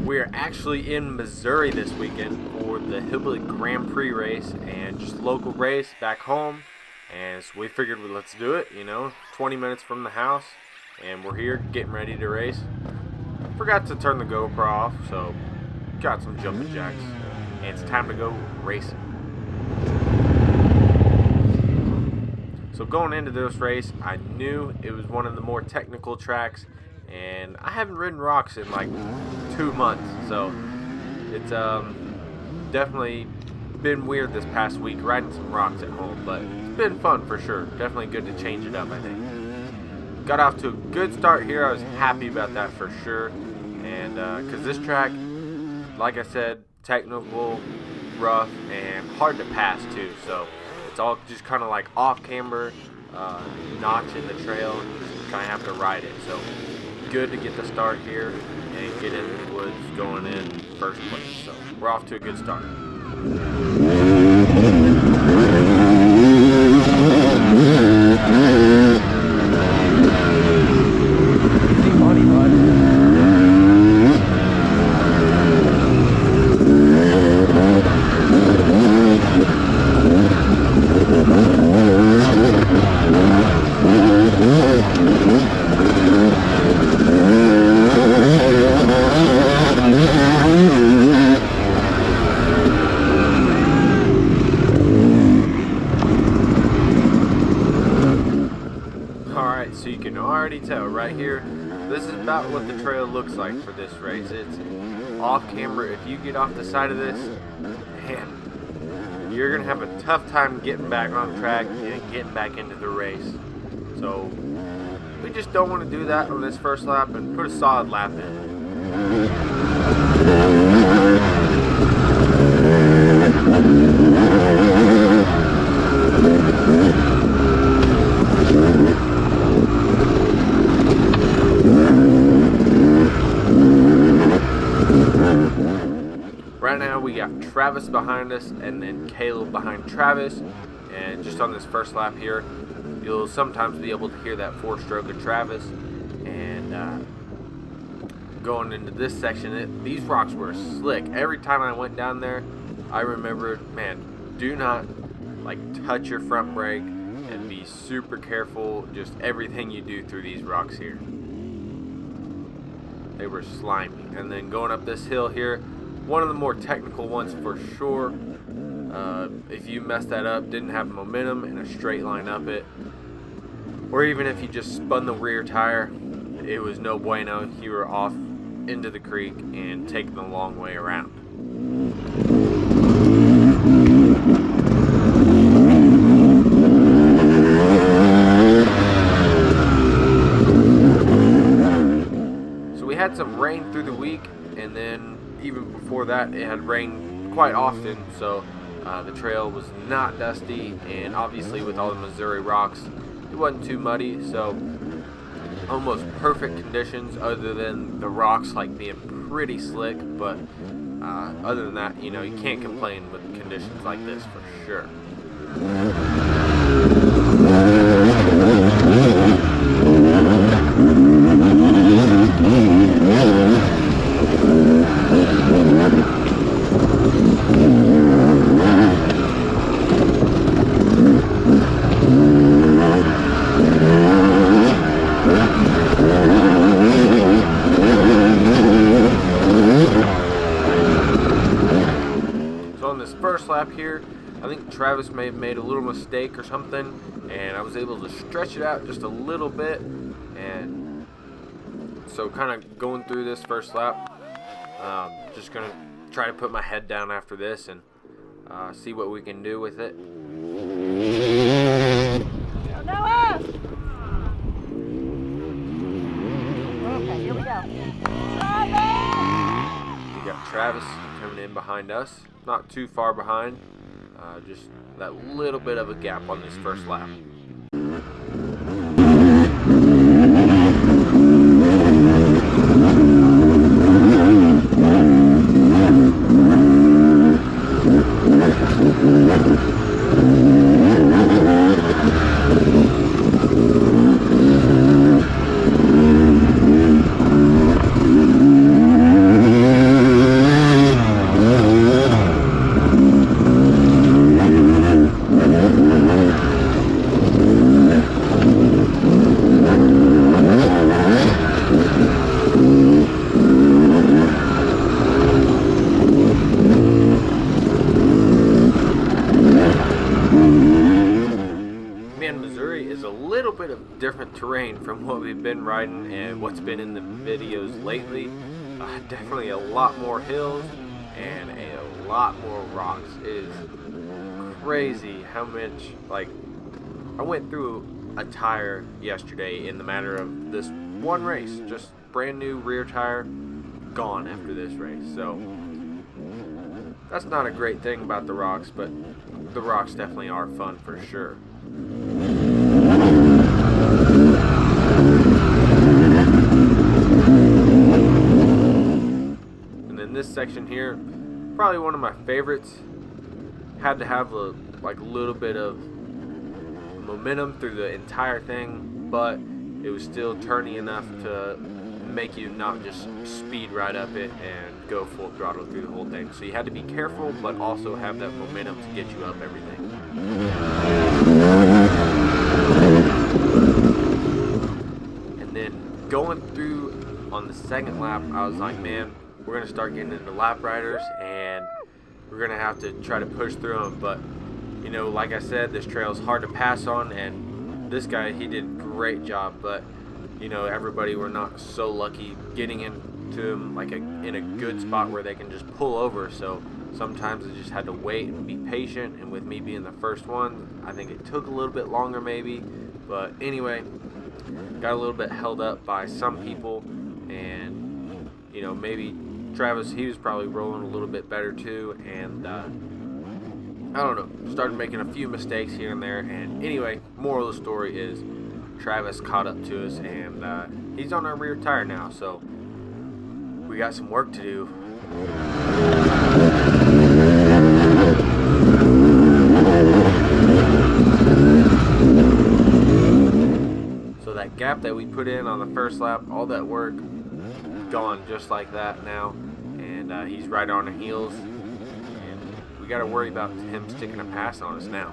We're actually in Missouri this weekend for the Hillbilly Grand Prix race, and just a local race back home. And so we figured, well, let's do it. 20 minutes from the house, and we're here getting ready to race. Forgot to turn the GoPro off, so got some jumping jacks, and it's time to go racing. So going into this race, I knew it was one of the more technical tracks, and I haven't ridden rocks in like 2 months, so it's definitely been weird this past week riding some rocks at home, but it's been fun for sure. Definitely good to change it up, I think. Got off to a good start here. I was happy about that for sure, and because this track, like I said, technical, rough, and hard to pass too, so it's all just kind of like off camber, notch in the trail, and just kind of have to ride it. So good to get the start here and get into the woods going in first place. So we're off to a good start. So you can already tell right here, this is about what the trail looks like for this race. It's off camera. If you get off the side of this, man, you're going to have a tough time getting back on track and getting back into the race. So we just don't want to do that on this first lap and put a solid lap in. Right now we got Travis behind us and then Caleb behind Travis, and just on this first lap here you'll sometimes be able to hear that four-stroke of Travis. And going into this section, these rocks were slick. Every time I went down there I remembered, man, do not touch your front brake and be super careful, just everything you do through these rocks here. They were slimy. And then going up this hill here, one of the more technical ones for sure. If you messed that up, didn't have momentum in a straight line up it, or even if you just spun the rear tire, it was no bueno. You were off into the creek and taking the long way around. So we had some rain through the week, and then even before that it had rained quite often, so the trail was not dusty, and obviously with all the Missouri rocks it wasn't too muddy, so almost perfect conditions other than the rocks being pretty slick. But other than that, you can't complain with conditions like this for sure. First lap here, I think Travis may have made a little mistake or something, and I was able to stretch it out just a little bit. And so kind of going through this first lap, just gonna try to put my head down after this and see what we can do with it. Okay, here we go. We got Travis coming in behind us, not too far behind, just that little bit of a gap on this first lap. terrain from what we've been riding and what's been in the videos lately. Definitely a lot more hills and a lot more rocks. It is crazy how much, like, I went through a tire yesterday in the matter of this one race. Just brand new rear tire gone after this race. So that's not a great thing about the rocks, but the rocks definitely are fun for sure. And then this section here, probably one of my favorites. Had to have a little bit of momentum through the entire thing, but it was still turny enough to make you not just speed right up it and go full throttle through the whole thing. So you had to be careful, but also have that momentum to get you up everything. And then going through on the second lap, I was like, man, we're going to start getting into lap riders, and we're going to have to try to push through them. But, you know, like I said, this trail is hard to pass on, and this guy, he did a great job. But, you know, everybody were not so lucky getting into him in a good spot where they can just pull over. So sometimes I just had to wait and be patient. And with me being the first one, I think it took a little bit longer maybe. But anyway, got a little bit held up by some people, and, you know, maybe Travis, he was probably rolling a little bit better too, and I don't know, started making a few mistakes here and there. And anyway, moral of the story is Travis caught up to us, and he's on our rear tire now, so we got some work to do. So that gap that we put in on the first lap, all that work gone just like that now, and he's right on our heels, and we got to worry about him sticking a pass on us now.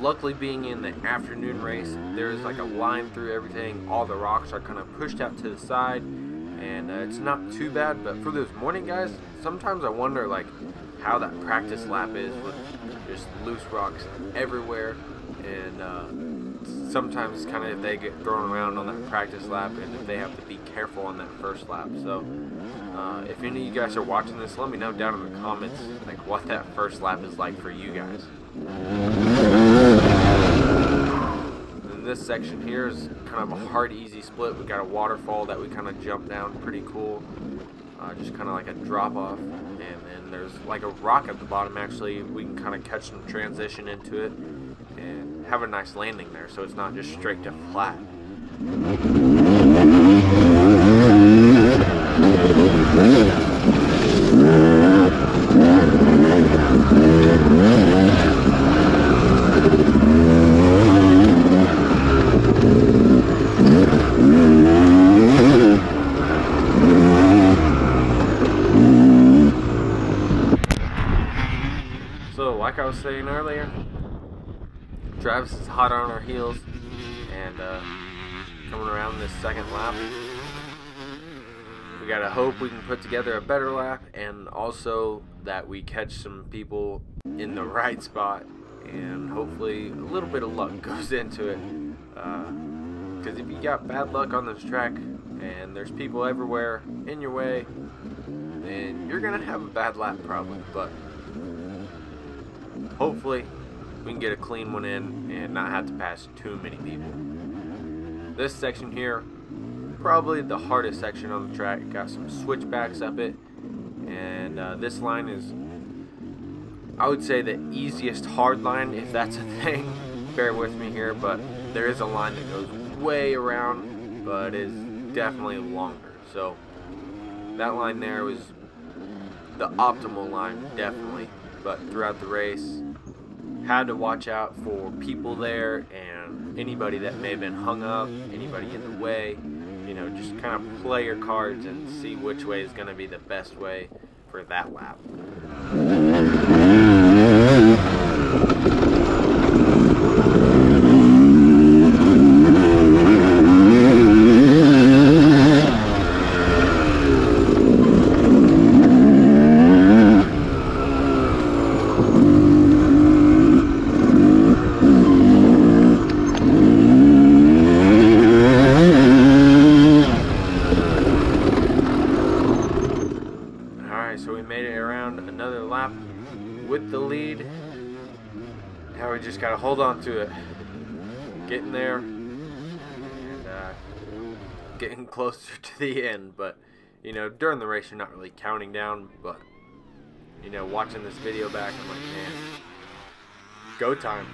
Luckily, being in the afternoon race, there's like a line through everything. All the rocks are kind of pushed out to the side, and it's not too bad. But for those morning guys, sometimes I wonder like how that practice lap is with just loose rocks everywhere, and sometimes kind of if they get thrown around on that practice lap, and if they have to be careful on that first lap. So if any of you guys are watching this, let me know down in the comments like what that first lap is like for you guys. And this section here is kind of a hard, easy split. We got a waterfall that we kind of jump down, pretty cool. Just kind of like a drop off, and then there's like a rock at the bottom. Actually, we can kind of catch some transition into it and have a nice landing there, so it's not just straight to flat. So, like I was saying earlier, Travis is hot on our heels, and coming around this second lap, we gotta hope we can put together a better lap, and also that we catch some people in the right spot, and hopefully a little bit of luck goes into it. Because if you got bad luck on this track and there's people everywhere in your way, then you're gonna have a bad lap probably. But hopefully we can get a clean one in and not have to pass too many people. This section here, probably the hardest section on the track. Got some switchbacks up it, and this line is, I would say, the easiest hard line, if that's a thing. Bear with me here, but there is a line that goes way around, but is definitely longer. So that line there was the optimal line, definitely. But throughout the race, had to watch out for people there and anybody that may have been hung up, anybody in the way. You know, just kind of play your cards and see which way is going to be the best way for that lap. So we made it around another lap with the lead. Now we just got to hold on to it. Getting there and getting closer to the end. But, you know, during the race you're not really counting down. But, you know, watching this video back, I'm like, man, go time.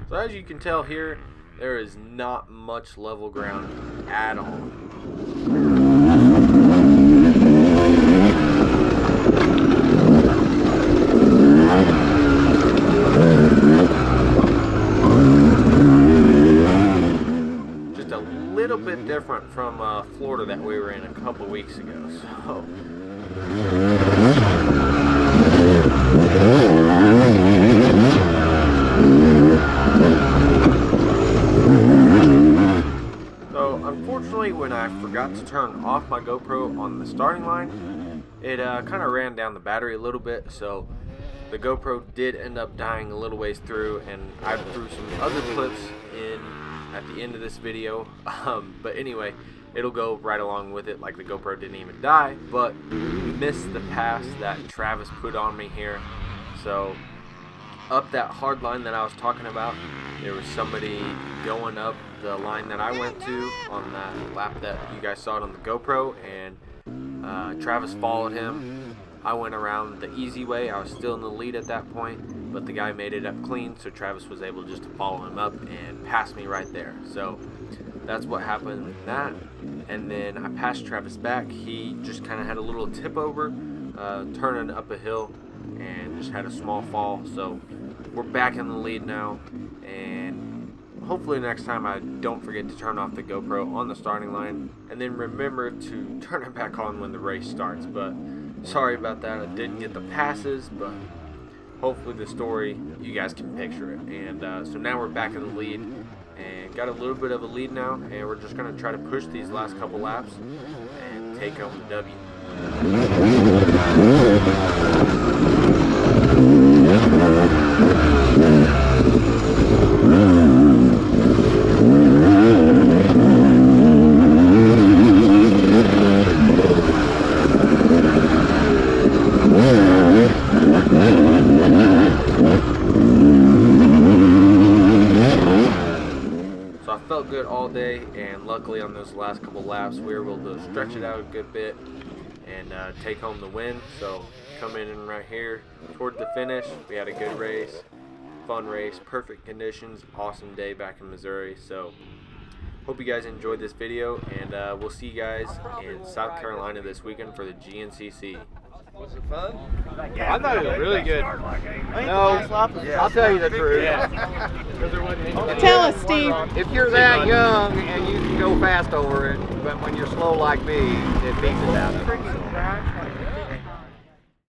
So as you can tell here, there is not much level ground at all. Just a little bit different from Florida that we were in a couple weeks ago. So unfortunately, when I forgot to turn off my GoPro on the starting line, it kind of ran down the battery a little bit, so the GoPro did end up dying a little ways through, and I threw some other clips in at the end of this video. But anyway, it'll go right along with it, like the GoPro didn't even die, but missed the pass that Travis put on me here. So up that hard line that I was talking about, there was somebody going up the line that I went to on that lap that you guys saw it on the GoPro, and Travis followed him. I went around the easy way. I was still in the lead at that point, but the guy made it up clean, so Travis was able just to follow him up and pass me right there. So that's what happened with that. And then I passed Travis back. He just kind of had a little tip over, turning up a hill, and just had a small fall. So we're back in the lead now, and hopefully next time I don't forget to turn off the GoPro on the starting line, and then remember to turn it back on when the race starts. But sorry about that, I didn't get the passes, but hopefully the story, you guys can picture it. And so now we're back in the lead, and got a little bit of a lead now, and we're just going to try to push these last couple laps and take home the W. So I felt good all day, and luckily on those last couple laps we were able to stretch it out a good bit and take home the win. So coming in right here toward the finish, we had a good race, fun race, perfect conditions, awesome day back in Missouri. So hope you guys enjoyed this video, and we'll see you guys in South Carolina this weekend for the GNCC. Was it fun? I thought it was really good. No, I'll tell you the truth. Tell us, Steve. If you're that young and you can go fast over it, but when you're slow like me, it beats it out of you.